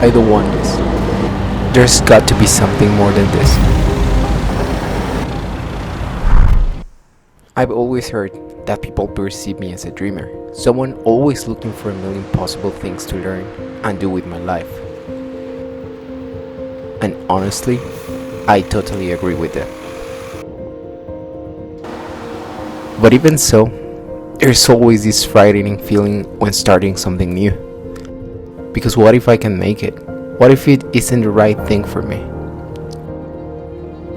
I don't want this. There's got to be something more than this. I've always heard that people perceive me as a dreamer, someone always looking for a million possible things to learn and do with my life. And honestly, I totally agree with them. But even so, there's always this frightening feeling when starting something new. Because what if I can make it? What if it isn't the right thing for me?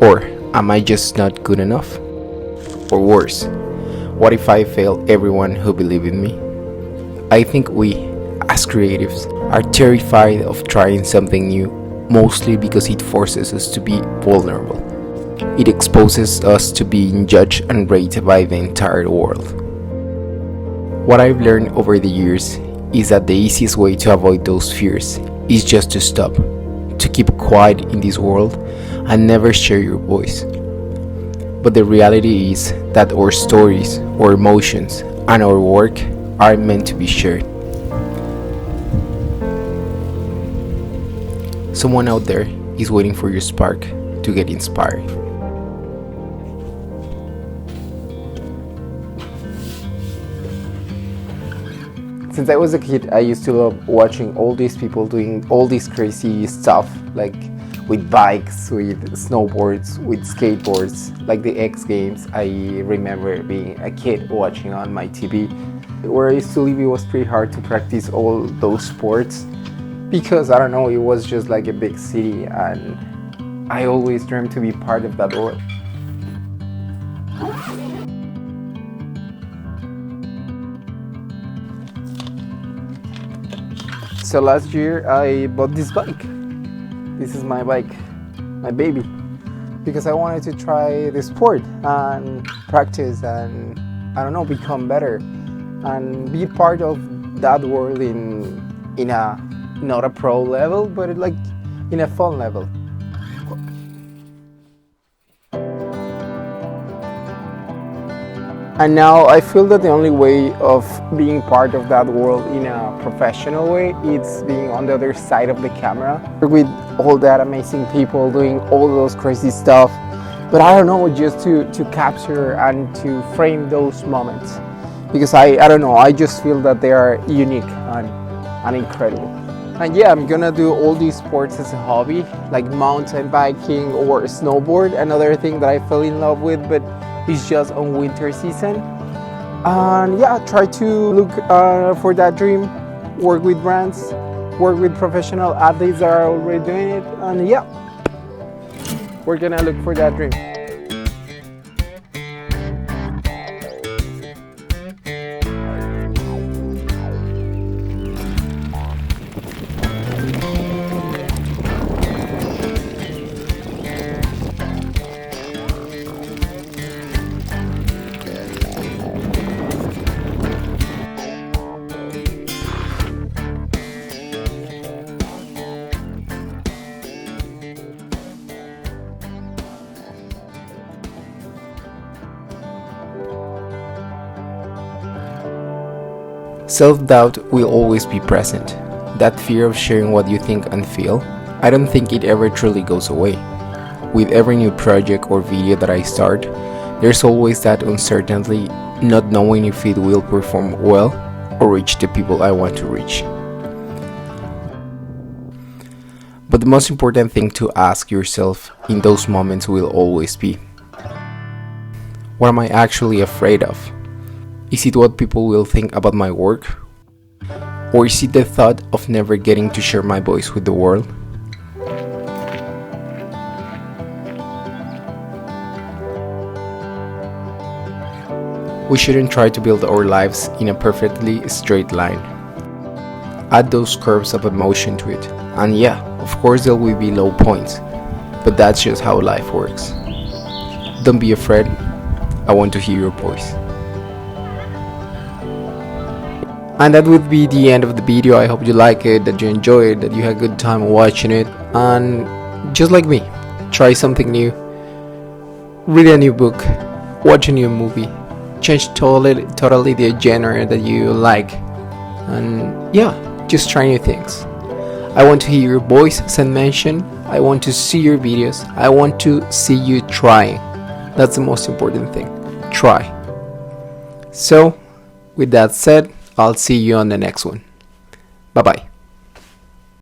Or am I just not good enough? Or worse, what if I fail everyone who believed in me? I think we, as creatives, are terrified of trying something new, mostly because it forces us to be vulnerable. It exposes us to being judged and rated by the entire world. What I've learned over the years is that the easiest way to avoid those fears is just to stop, to keep quiet in this world and never share your voice. But the reality is that our stories, our emotions, and our work are meant to be shared. Someone out there is waiting for your spark to get inspired. Since I was a kid, I used to love watching all these people doing all this crazy stuff, like with bikes, with snowboards, with skateboards, like the X Games. I remember being a kid watching on my TV. Where I used to live, it was pretty hard to practice all those sports because, I don't know, it was just like a big city and I always dreamed to be part of that world. So last year I bought this bike. This is my bike, my baby, because I wanted to try the sport and practice and, I don't know, become better and be part of that world in a not a pro level, but like in a fun level. And now I feel that the only way of being part of that world in a professional way is being on the other side of the camera with all that amazing people doing all those crazy stuff. But I don't know, just to capture and to frame those moments. Because I don't know, I just feel that they are unique and incredible. And yeah, I'm gonna do all these sports as a hobby, like mountain biking or snowboard, another thing that I fell in love with, but it's just on winter season. And yeah, try to look for that dream, work with brands, work with professional athletes that are already doing it, and yeah, we're gonna look for that dream. Self-doubt will always be present. That fear of sharing what you think and feel, I don't think it ever truly goes away. With every new project or video that I start, there's always that uncertainty, not knowing if it will perform well or reach the people I want to reach. But the most important thing to ask yourself in those moments will always be, what am I actually afraid of? Is it what people will think about my work? Or is it the thought of never getting to share my voice with the world? We shouldn't try to build our lives in a perfectly straight line. Add those curves of emotion to it. And yeah, of course there will be low points, but that's just how life works. Don't be afraid. I want to hear your voice. And that would be the end of the video. I hope you like it, that you enjoy it, that you had a good time watching it. And just like me, try something new, read a new book, watch a new movie, change totally the genre that you like. And yeah, Just try new things. I want to hear your voice, as I mentioned. I want to see your videos. I want to see you trying. That's the most important thing. Try. So, with that said, I'll see you on the next one. Bye-bye.